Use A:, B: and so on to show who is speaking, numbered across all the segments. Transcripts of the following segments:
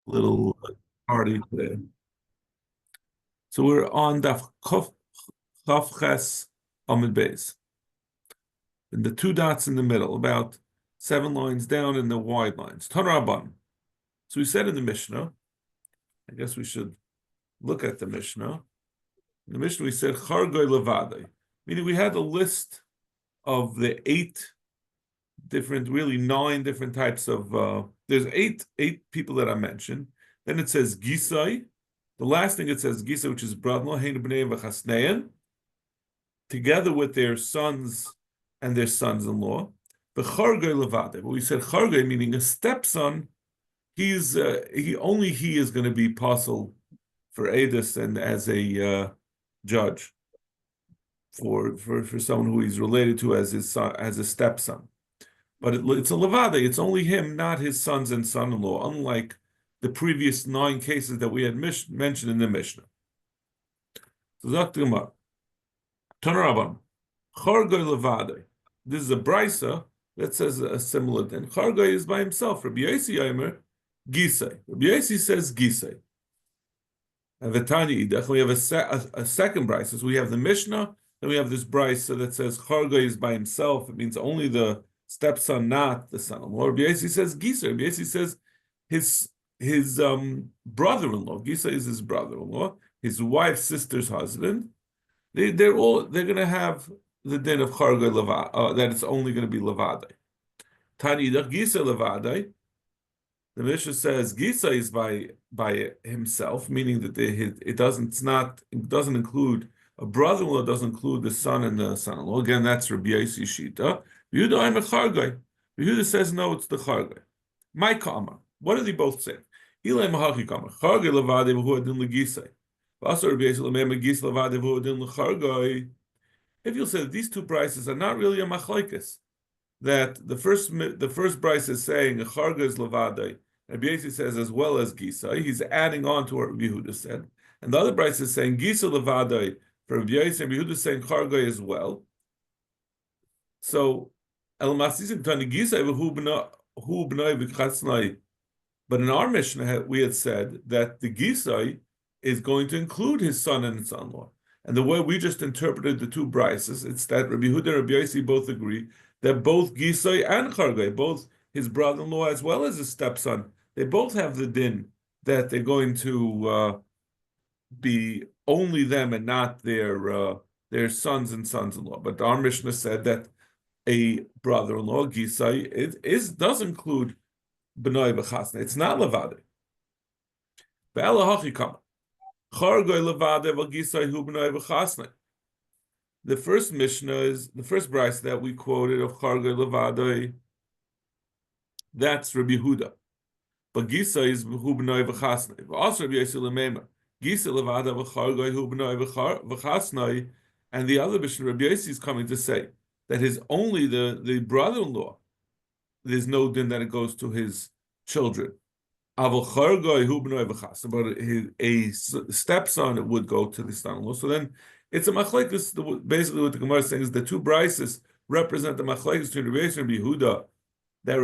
A: little party today. So we're on Daf Chaf Ches Amud Beis, and the two dots in the middle, about 7 lines down in the wide lines. Tanraban. So we said in the Mishnah. I guess we should look at the Mishnah. In the Mishnah we said Chargoy Levadai, meaning we had a list of the really 9 different types of. There's eight people that I mentioned. Then it says Gisai. The last thing it says Gisai, which is brother-in-law, Hein b'nei v'chasnein, together with their sons and their sons-in-law. The Chargay Levade. But we said Chargay, meaning a stepson. He is going to be possible for Edis and as a judge for someone who he's related to as his son, as a stepson. But it's a Levade. It's only him, not his sons and son-in-law. Unlike the previous 9 cases that we had mentioned in the Mishnah. So Dr. Gemara, Tanaraban, Chargay Levade. This is a brisa that says a similar thing. Chargay is by himself. Rabbi Yosi Yomer, Gisei. Rabbi Yosi says Gisei. And V'tani Idach, we have a second brisa. So we have the Mishnah, then we have this brisa that says Chargay is by himself. It means only the stepson, not the son-in-law. Rabbi Yosi says Gisei. Rabbi Yosi says his brother-in-law. Gisei is his brother-in-law, his wife's sister's husband. They're going to have the din of Chargay Levade, that it's only going to be Levade. Tani Idach Gisei Levade. The Mishnah says Gisei is by himself, meaning that it doesn't include a brother-in-law, doesn't include the son and the son-in-law. Again, that's Rabbi Yosi Shita. Yehuda I'm a Chargay. Yehuda says no, it's the Chargay. My kama. What do they both say? Ilay mahachi kama. Chargay Levade v'hu adin leGisei. V'asar Rabbi Yosi lemema Gis Levade v'hu adin leChargay. If you'll say that these two prices are not really a machlokes, that the first price is saying a Chargay is Levade, Rabbi Yosi says as well as Gisai, he's adding on to what Rabbi Yehuda said, and the other price is saying Gisai Levade for Rabbi Yosi, and Rabbi Yehuda is saying Chargay as well. So El Masisim Tani Gisai v'hu b'nai v'chasnai. But in our Mishnah we had said that the Gisai is going to include his son and his son-in-law. And the way we just interpreted the two brises, it's that Rabbi Yehuda and Rabbi Yosi both agree that both Gisai and Chargay, both his brother-in-law as well as his stepson, they both have the din that they're going to be only them and not their sons and sons-in-law. But our Mishnah said that a brother-in-law, Gisai, does include B'nai B'chasna. It's not Levade. Be'ela hachi kama. Chargay Levade v'Gisai hu B'nai B'chasna. The first Mishnah is the first brisa that we quoted of Chargay Levade. That's Rabbi Yehuda. But Gisai is hu B'nai B'chasna. Also Rabbi Yosi lemema Gisai Levade v'Chargay hu B'nai B'chasna. And the other Mishnah, Rabbi Yosi, is coming to say that only the brother-in-law, there's no din that it goes to his children. But a stepson, it would go to the son-in-law. So then it's a machlekes. Basically, what the Gemara is saying is the two brises represent the machlekes between Rabbi Yosi and Rabbi Yehuda. That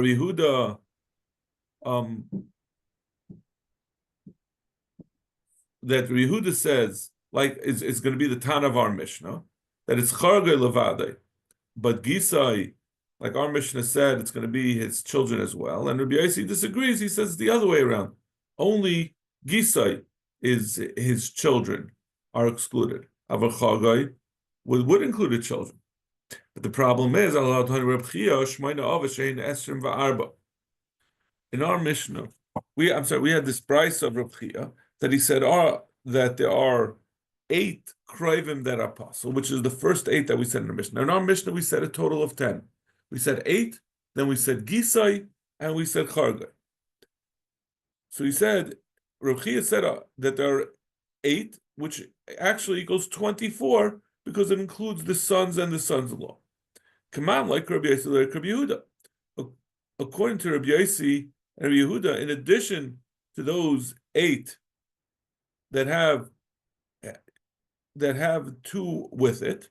A: Rabbi Yehuda, says, like it's going to be the Tana of our Mishnah, that it's Chargay Levade, but Gisai, like our Mishnah said, it's going to be his children as well. And Rabbi Yosi disagrees. He says the other way around. Only Gisai is his children are excluded. Avar Chargay would include the children. But the problem is, in our Mishnah, we had this price of Reb Chia that he said that there are 8 krivim that are possible, which is the first 8 that we said in our Mishnah. In our Mishnah, we said a total of 10. We said 8, then we said Gisai, and we said Chargay. So he said, Reb Chia said that there are 8, which actually equals 24 because it includes the sons and the sons-in-law. Come on, like Rabbi Yosi, like Rabbi Yehuda. According to Rabbi Yosi and Rabbi Yehuda, in addition to those 8 that have 2 with it,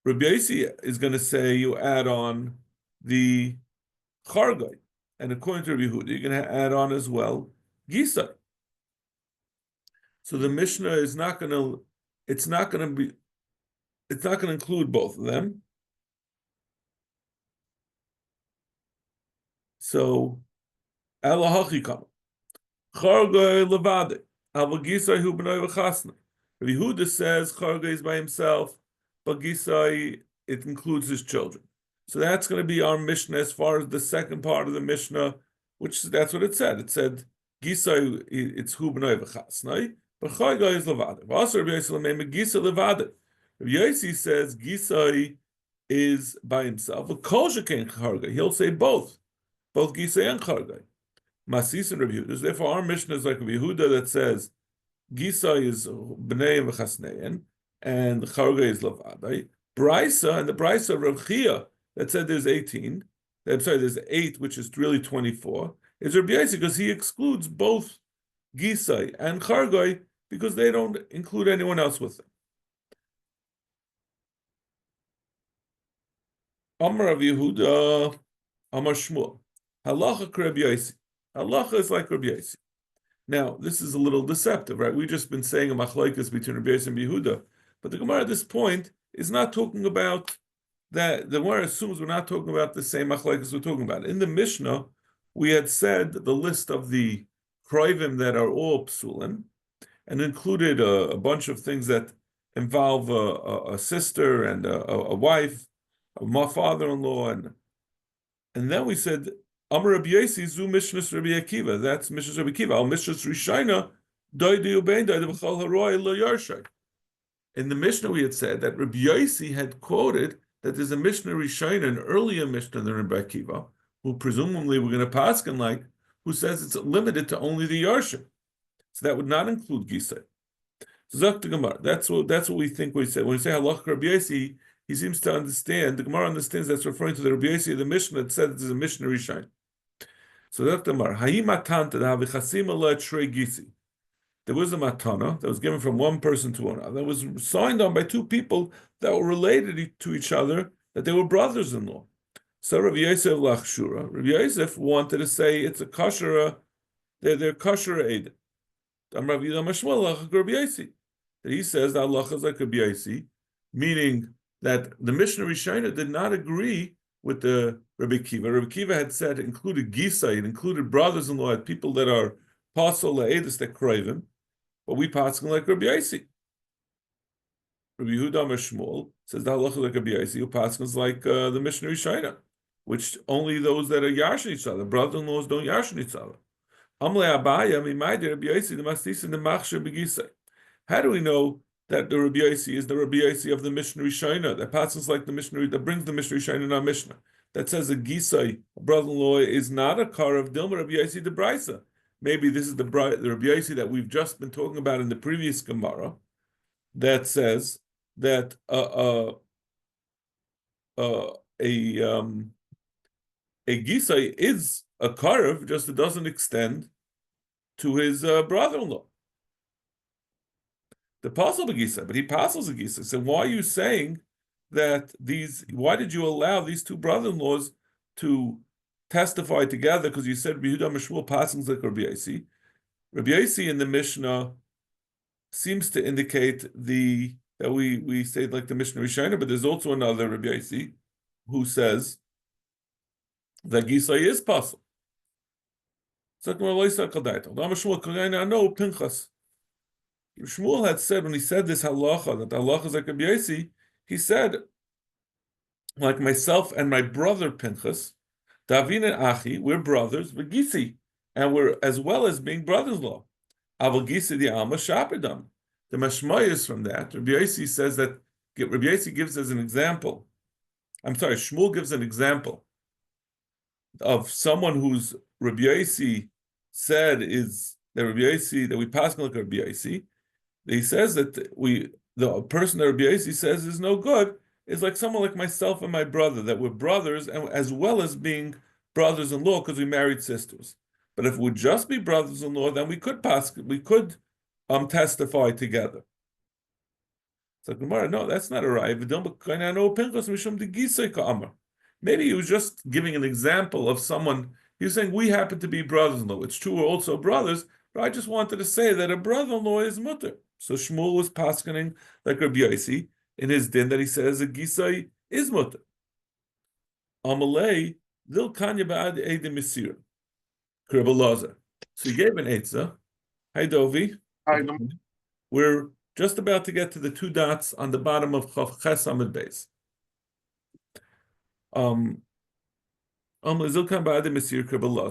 A: Rabbi Yosi is going to say you add on the Chargay, and according to Rabbi Yehuda, you're going to add on as well Gisai. So the Mishnah is not going to, it's not going to include both of them. So, Elahachi Kama. Chargoi Levade. Rabbi Yehuda says Chargoi is by himself, but Gisai, it includes his children. So that's going to be our Mishnah as far as the second part of the Mishnah, which that's what it said. It said Gisai, it's Hu B'nai V'chasnai, but Chargoi is Levade. Also, Rabbi Yossi Levade. Rabbi Yossi says Gisai is by himself. He'll say both Gisai and Chargoi. Masis and Rabbi Yehuda. Therefore, our Mishnah is like Rabbi Yehuda that says Gisai is B'nei V'chasnein and Chargoi is Lavadai. Brisa and the Brisa of Rav Chia that said there's 18. I'm sorry, there's 8, which is really 24. Is Rabbi Yossi because he excludes both Gisai and Chargoi because they don't include anyone else with them. Amar Rav Yehuda, Amar Shmuel, Halacha Rabbi Yossi. Halacha is like Rabbi Yossi. Now, this is a little deceptive, right? We've just been saying a machlokes between Rabbi Yossi and Yehuda, but the Gemara at this point is not talking about that. The Gemara assumes we're not talking about the same machlokes we're talking about. In the Mishnah, we had said the list of the kroivim that are all psulim, and included a bunch of things that involve a sister and a wife, a father-in-law, and then we said Amar Rabbi Yossi zu Mishnus Rabbi Akiva. That's Mishnus Rabbi Akiva. Al Mishnus Rishayna doidu ubein doidu b'chol haroi lo yarshay. In the Mishnah, we had said that Rabbi Yossi had quoted that there's a Mishnah Rishayna, an earlier Mishnah than Rabbi Akiva, who presumably we're going to paskin like, who says it's limited to only the yarshay. So that would not include Gisai. So Zak the Gemara. That's what we think we say. When we say Halach Rabbi Yossi, he seems to understand. The Gemara understands that's referring to the Rabbi Yossi of the Mishnah that said there's a Mishnah Rishayna. So that's the Mar. There was a matana that was given from one person to another. That was signed on by two people that were related to each other, that they were brothers-in-law. So Rabbi Yosef Lachshura. Rabbi Yosef wanted to say it's a kashara, they're kashara eid. That he says that Allah is like Rabbi Yossi, meaning that the Mishnah Rishayna did not agree with the Rabbi Kiva. Rabbi Kiva had said it included Gisai, it included brothers-in-law, people that are pasal la'edis that kroivim, but we paskin like Rabbi Yossi. Rabbi Yehuda Shmuel says the halacha like Rabbi Yossi, who paskins like the Mishnah Rishayna, which only those that are yashin each other, brother-in-laws don't yashin each other. Amle Abaya mimayde Rabbi Yossi the mastis in the machshir begisai. How do we know that the Rabbi Yossi is the Rabbi Yossi of the Mishnah Rishayna, that passes like the Mishnah, that brings the Mishnah Rishayna in our Mishnah, that says a Gisai, a brother-in-law, is not a car of Dilma Rabbi Yossi de Brisa. Maybe this is the Rabbi Yossi that we've just been talking about in the previous Gemara, that says that a Gisai is a karev, just it doesn't extend to his brother-in-law. The pasal begisa, but he pasals a gisa. So why are you saying that why did you allow these two brother-in-laws to testify together? Because you said Yehuda Shmuel pasals like Rabbi Yossi. Rabbi Yossi in the Mishnah seems to indicate that we say like the Mishnah Rishayna, but there's also another Rabbi Yossi who says that Gisai is pasal. No, Pinchas. Shmuel had said when he said this halacha, that the halacha is like Rabbi Yossi, he said, like myself and my brother Pinchas, Davin and Achi, we're brothers, we're Gisi, and we're as well as being brothers-in-law. Aval Gisi the Alma Shapidam. The mashmaya is from that. Rabbi Yossi says that, Rabbi Yossi gives as an example, Shmuel gives an example of someone whose Rabbi Yossi said is that Rabbi Yossi, that we pass like Rabbi Yossi. He says that the person that Rabbi Yossi says is no good is like someone like myself and my brother, that we're brothers, and as well as being brothers-in-law because we married sisters. But if we just be brothers-in-law, then we could testify together. It's like Gemara, no, that's not a right. Maybe he was just giving an example of someone. He was saying we happen to be brothers-in-law. It's true, we're also brothers, But I just wanted to say that a brother-in-law is mutter. So Shmuel was paskening like Rabbi Yossi in his din that he says a gisai is mutter. Amalei lil kanya ba'ad edim misira. Kribbelaza. So he gave an eitzah. Hi Dovi.
B: I
A: We're just about to get to the two dots on the bottom of Chav Ches Amud Beis.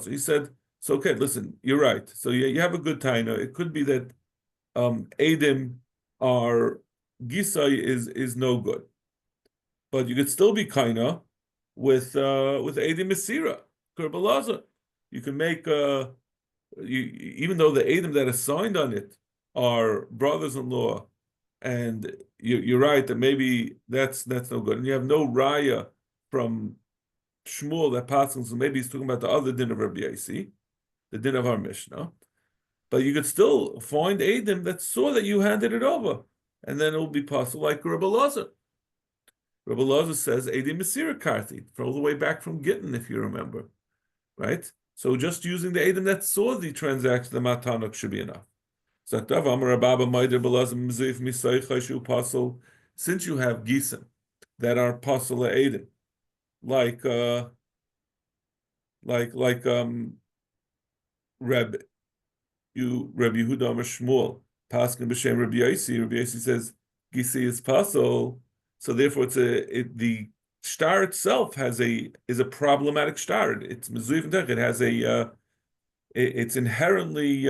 A: He said, so okay, listen, you're right. So you have a good taina. It could be that Edim are Gisai is no good. But you could still be kaina with Edim Mesira, Kerbalaza. You can make even though the Edim that are signed on it are brothers-in-law, and you're right that maybe that's no good. And you have no raya from Shmuel that passes, so maybe he's talking about the other din of Rabbi Yossi, the din of our Mishnah. But you could still find Edim that saw that you handed it over, and then it will be possible like Rabbi Lazar. Rabbi Lazar says Edim Mesira Karti, all the way back from Gittin, if you remember, right? So just using the Edim that saw the transaction, the Matanok should be enough. Since you have Gisim that are Pasul Edim, like Reb Yehuda Amar Shmuel, Paskin b'Shem Rabbi Yossi. Rabbi Yossi says Gisi is Pasul, so therefore the star itself is a problematic star. It's Mezuyif Tech. It has it's inherently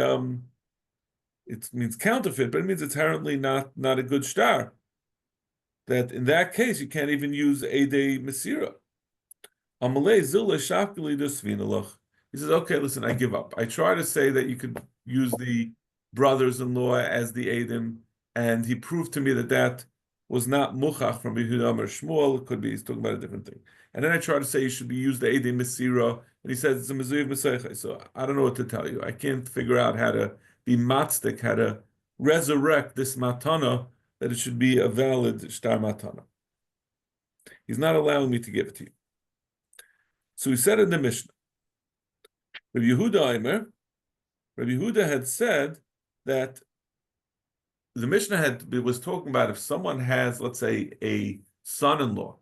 A: it means counterfeit, but it means it's inherently not a good star. That in that case you can't even use Eidei Mesira. He says, okay, listen, I give up. I try to say that you could use the brothers-in-law as the Eidim, and he proved to me that was not muchach from Yehuda Amar Shmuel. It could be he's talking about a different thing. And then I try to say you should be used the Eidim Mesira, and he says it's a Mezuyev Meseicha. So I don't know what to tell you. I can't figure out how to be matzdik, how to resurrect this matana, that it should be a valid shtar matana. He's not allowing me to give it to you. So he said in the Mishnah, Rabbi Yehuda had said that the Mishnah was talking about if someone has, let's say, a son-in-law,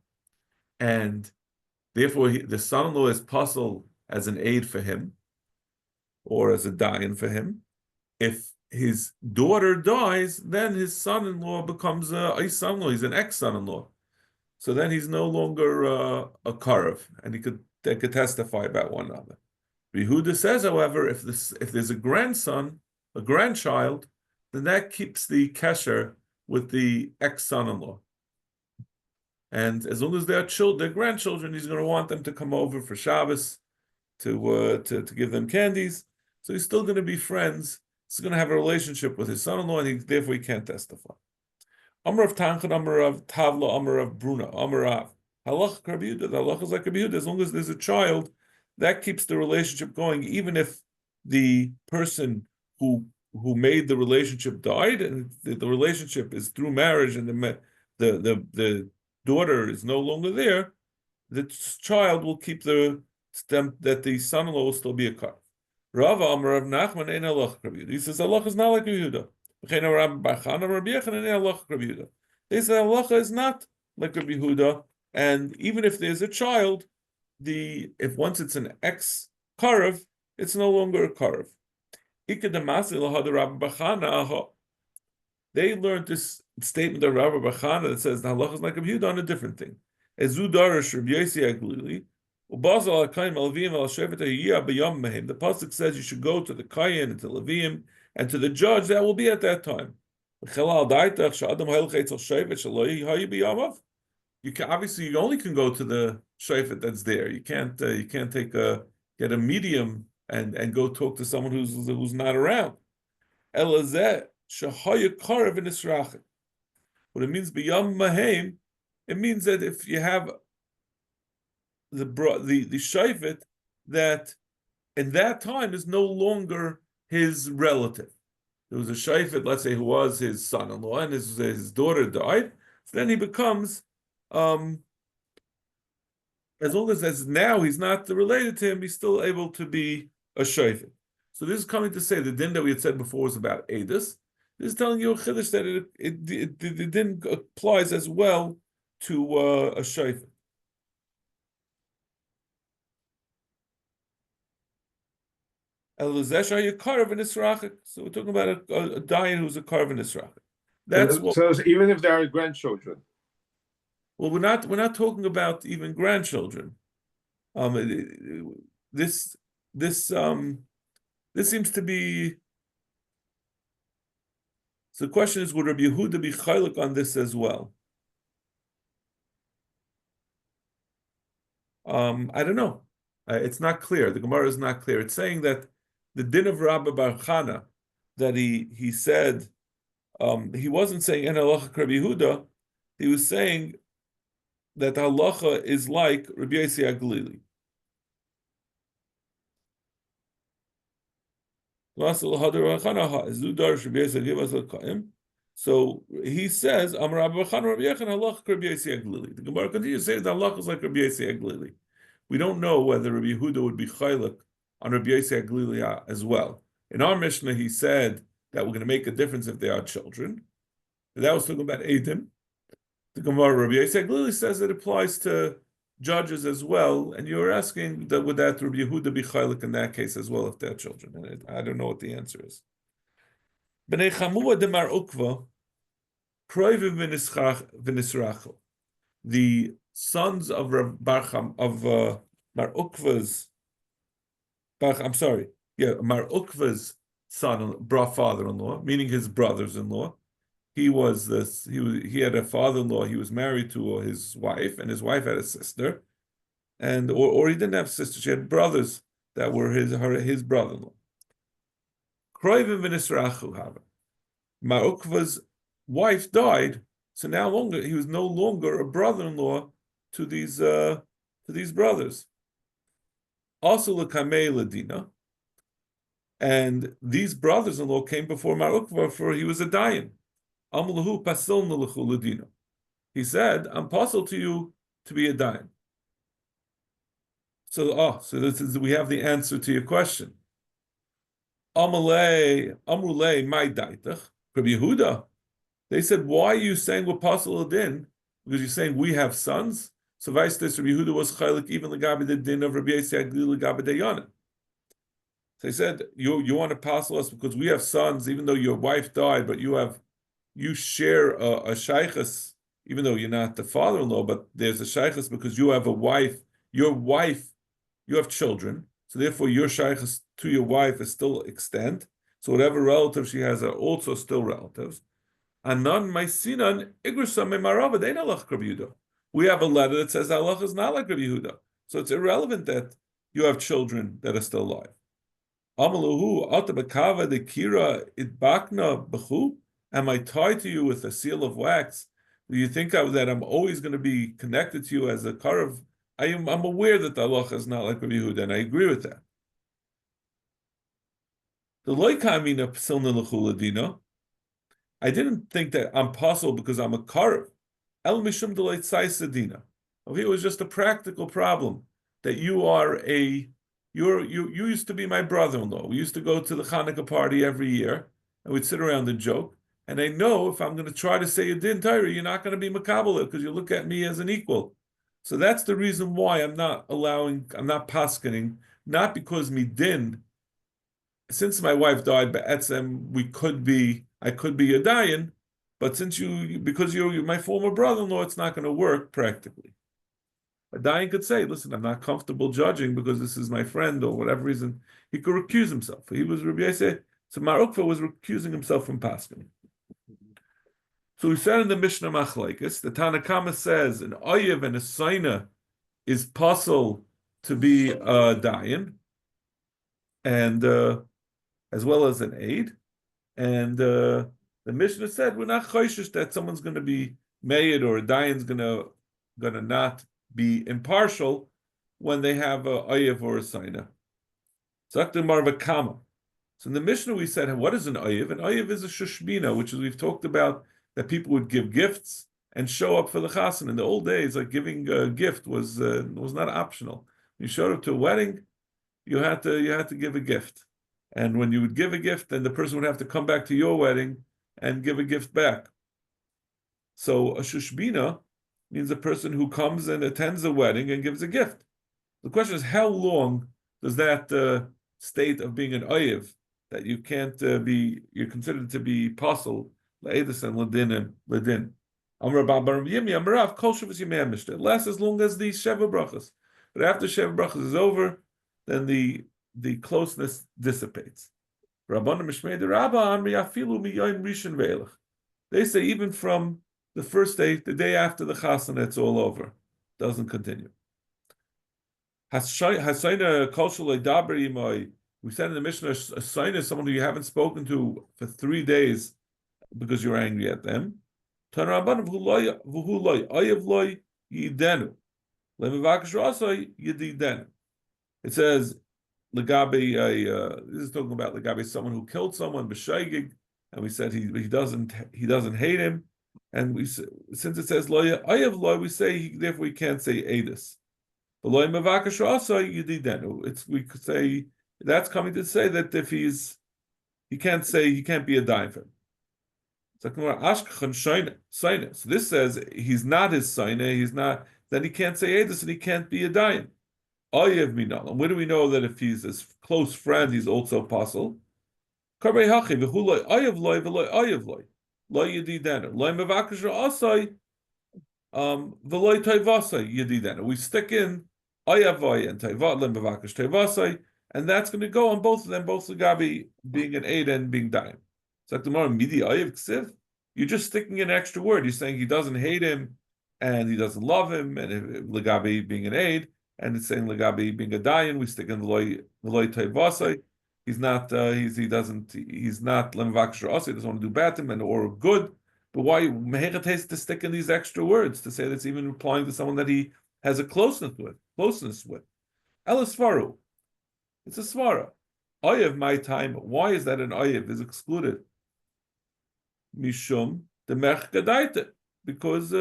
A: and therefore the son-in-law is puzzled as an aid for him, or as a dayan for him. If his daughter dies, then his son-in-law becomes a son-in-law. He's an ex-son-in-law. So then he's no longer a karev, and they could testify about one another. Yehuda says, however, if there's a grandchild, then that keeps the kesher with the ex-son-in-law. And as long as they're grandchildren, he's going to want them to come over for Shabbos to give them candies. So he's still going to be friends. He's going to have a relationship with his son-in-law, and therefore he can't testify. Amar of Tanchan, Amar of Tavla, Amar of Bruna, Amar of Halach Rabbi Yehuda. The halach is like Rabbi Yehuda. As long as there's a child, that keeps the relationship going, even if the person who made the relationship died, and the relationship is through marriage, and the daughter is no longer there. The child will keep that the son-in-law will still be a car. Rava Amar of Nachman ein halach Rabbi Yehuda. He says halach is not like Rabbi Yehuda. They say halacha is not like Rabbi Yehuda, and even if there's a child, if once it's an ex-karev, it's no longer a karev. They learned this statement of Rabbi Bachana that says the halacha is like Rabbi Yehuda on a different thing. The pasuk says you should go to the Kayin and to Levim and to the judge that will be at that time. Obviously you only can go to the shayfet that's there. You can't get a medium and go talk to someone who's not around. What it means b'yam mahem, it means that if you have the shayfet that in that time is no longer his relative. There was a shayfet, let's say, who was his son-in-law, and his daughter died. So then he becomes, as long as now he's not related to him, he's still able to be a shayfet. So this is coming to say the din that we had said before was about Edus. This is telling you a chiddush that the din applies as well to a shayfa. So we're talking about a dayan who's a karvan israchik. That's what.
B: So even if there are grandchildren.
A: Well, we're not talking about even grandchildren. This seems to be. So the question is, would Rabbi Yehuda be chaylik on this as well? I don't know. It's not clear. The Gemara is not clear. It's saying that the din of Rabbi Bar Chana, that he said, he wasn't saying en halacha Rabbi Yehuda. He was saying that halacha is like Rabbi Yossi HaGlili. So he says, "Am Rabbi Chana Rabbi Yechon halacha Rabbi Yossi HaGlili." The Gemara continues to say that halacha is like Rabbi Yossi HaGlili. We don't know whether Rabbi Yehuda would be chaylik on Rabbi Yossi HaGlili as well. In our Mishnah, he said that we're going to make a difference if they are children. That was talking about Eidim. The Gemara Rabbi Yossi HaGlili says it applies to judges as well, and you're asking that would that Rabbi Yehuda be chaylik in that case as well if they're children? And I don't know what the answer is. Bnei Chamua de Mar Ukva, Kroivim v'nisrachel. The sons of Mar Ukva's, Mar Ukva's father-in-law, meaning his brothers-in-law. He had a father-in-law. He was married to his wife, and his wife had a sister, or he didn't have sisters. She had brothers that were his brother-in-law. Kroivim v'nisrachu hava. Mar Ukva's wife died, so he was no longer a brother-in-law to these brothers. Also l'kamei ladina, and these brothers-in-law came before Mar Ukva for he was a dayan. Amlahu pasilna l'chu ladina. He said, "I'm pasul to you to be a dayan." So we have the answer to your question. Amrulei my daitach, Rabbi Yehuda. They said, "Why are you saying we're pasul adin? Because you're saying we have sons." So vice this, Rabbi Yehuda was chaylik even legabe the din of Rabbi Yossi HaGlili legabe dayana. So he said, "You want to pasul us because we have sons, even though your wife died, but you share a shaychus, even though you're not the father-in-law, but there's a shaychus because you have a wife. You have children, so therefore your shaychus to your wife is still extant. So whatever relatives she has are also still relatives. Anan maisinan igrusam memarava dein alach Rabbi Yehuda. We have a letter that says Allah is not like Rabbi Yehuda, so it's irrelevant that you have children that are still alive. Amaluhu atabakava de kira itbakna b'chu. Am I tied to you with a seal of wax? Do you think that I'm always going to be connected to you as a karav? I'm aware that the halacha is not like Rabbi Yehuda, and I agree with that. The loikamina psilna l'chuladina. I didn't think that I'm pasul because I'm a karav. El mishum delay tzaisadina. Okay, it was just a practical problem that you used to be my brother-in-law. We used to go to the Hanukkah party every year, and we'd sit around and joke. And I know if I'm going to try to say a din Torah, you're not going to be makabel because you look at me as an equal. So that's the reason why I'm not paskening, not because me din. Since my wife died, be'etzem, I could be a dayan, but because you're my former brother-in-law, it's not going to work practically. A dayan could say, listen, I'm not comfortable judging because this is my friend or whatever reason. He could recuse himself. He was Rabbi Yossi, so Mar Ukva was recusing himself from paskening. So we said in the Mishnah Machlekes, the Tanakama says an oyev and a soina is pasul to be a dayan, and as well as an aid. And the Mishnah said we're not choishish that someone's going to be made or a dayan's going to not be impartial when they have a oyev or a soina. Zaktim marvakama. So in the Mishnah we said, what is an oyev? An oyev is a shushbina, which is we've talked about that people would give gifts and show up for the chassan. In the old days, like giving a gift was not optional. You showed up to a wedding, you had to give a gift, And when you would give a gift, then the person would have to come back to your wedding and give a gift back. So a shushbina means a person who comes and attends a wedding and gives a gift. The question is, how long does that state of being an oyev, that you can't you're considered to be pasul, la'edus and ledin. It lasts as long as the Sheva brachas. But after Sheva brachas is over, then the closeness dissipates. They say even from the first day, the day after the chasana, it's all over. Doesn't continue. We said in the Mishnah, a sign is someone who you haven't spoken to for 3 days because you're angry at them. It says, this is talking about legabe someone who killed someone, b'shaygig, and we said he doesn't hate him, and since it says loy ayev loy, we say therefore we can't say edus. But loy mevakash asay yididenu. We could say that's coming to say that if he can't be a dayan for him. So this says he's not his saina, then he can't say edus and he can't be a dayan. Ayev minal. And where do we know that if he's his close friend, he's also apostle? Karbei hachi v'huloi ayev loy v'loy ayev loy loy yedidenu loy mevakash asay v'loy toivasay yedidenu. We stick in ayavoy and taivat loy mevakash toivasay, and that's going to go on both of them, both legabi being an aid and being dayan. It's like tomorrow midi ayev ksiv. You're just sticking an extra word. You're saying he doesn't hate him and he doesn't love him, and legabi being an aid. And it's saying legabi being a dayan, we stick in the loy toivasay. He's not lemvakshar also. He doesn't want to do bad to him or good. But why mehechates to stick in these extra words to say that's even applying to someone that he has a closeness with? Elisfaru, it's a svara. Oyev my time. Why is that an oyev is excluded? Mishum the mech gadaita, because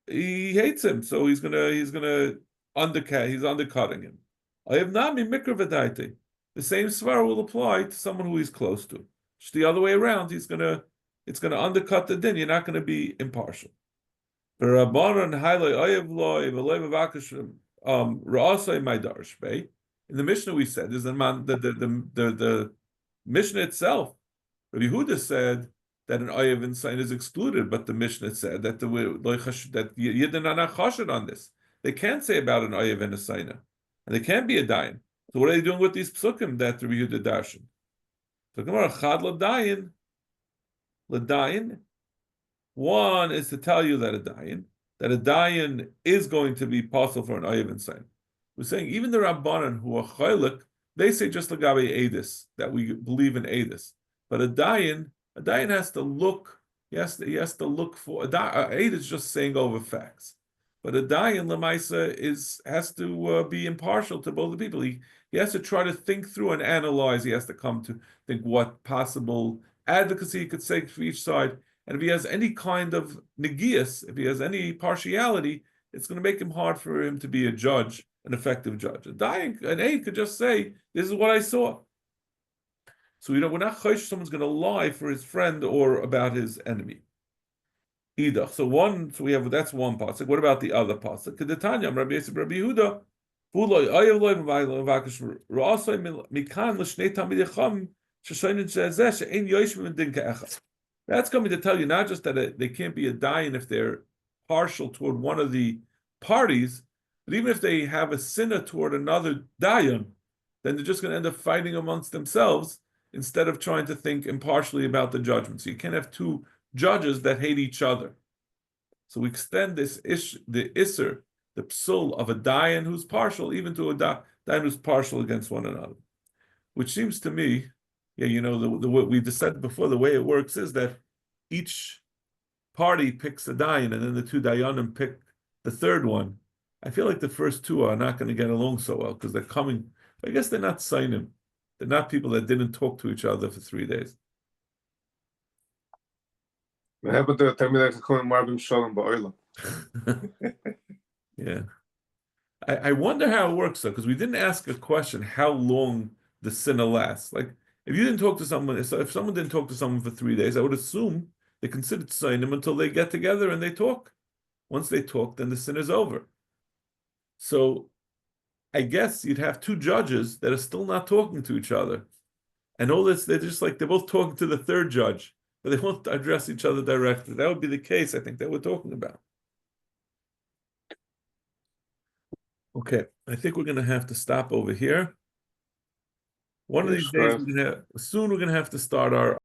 A: he hates him, so he's gonna undercut. He's undercutting him. Oyev nami mikra v'daita. The same svara will apply to someone who he's close to. Just the other way around, it's gonna undercut the din. You're not going to be impartial. In the Mishnah we said is the Mishnah itself. Rabbi Yehuda said that an oyev in sign is excluded, but the Mishnah said that Yidden are not chashid on this. They can't say about an oyev and a signer, and they can't be a dayan. So what are they doing with these psukim that Rabbi Yehuda darshan? So Gemara chad l'dayin. One is to tell you that a dayan is going to be possible for an oyev and sign. We're saying even the Rabbanan who are chaylik, they say just l'gabe edis, that we believe in edis. But a dayan has to look. He has to look for a edis is just saying over facts. But a dayan lemaisa has to be impartial to both the people. He has to try to think through and analyze. He has to come to think what possible advocacy he could say for each side. And if he has any kind of negias, if he has any partiality, it's going to make him hard for him to be a judge, an effective judge. An aid could just say, "This is what I saw." So we're not chosh someone's going to lie for his friend or about his enemy. Either. So we have that's one pasuk. What about the other pasuk? Kedetanya, Rabbi Yosef, Rabbi Yehuda, v'uloi ayev loy v'vakish ra'asay mikan l'shnei tamidecham sheshonin shezeh she'ein yoshim din ka'echad. That's coming to tell you not just that they can't be a dayan if they're partial toward one of the parties, but even if they have a sinner toward another dayan, then they're just going to end up fighting amongst themselves instead of trying to think impartially about the judgment. So you can't have two judges that hate each other. So we extend the isser, the psul of a dayan who's partial, even to a dayan who's partial against one another. Which seems to me, the way we just said before, the way it works is that each party picks a dayan, and then the two dayanim pick the third one. I feel like the first two are not going to get along so well because they're coming. I guess they're not sainim. They're not people that didn't talk to each other for 3 days.
B: Yeah.
A: I wonder how it works though, because we didn't ask a question how long the sinner lasts. Like if you didn't talk to someone, if someone didn't talk to someone for 3 days, I would assume they considered Sainim until they get together and they talk. Once they talk, then the sin is over. So I guess you'd have two judges that are still not talking to each other. And all this, they're just like, they're both talking to the third judge, but they won't address each other directly. That would be the case, I think, that we're talking about. Okay, I think we're going to have to stop over here. One of these days, soon we're going to have to start our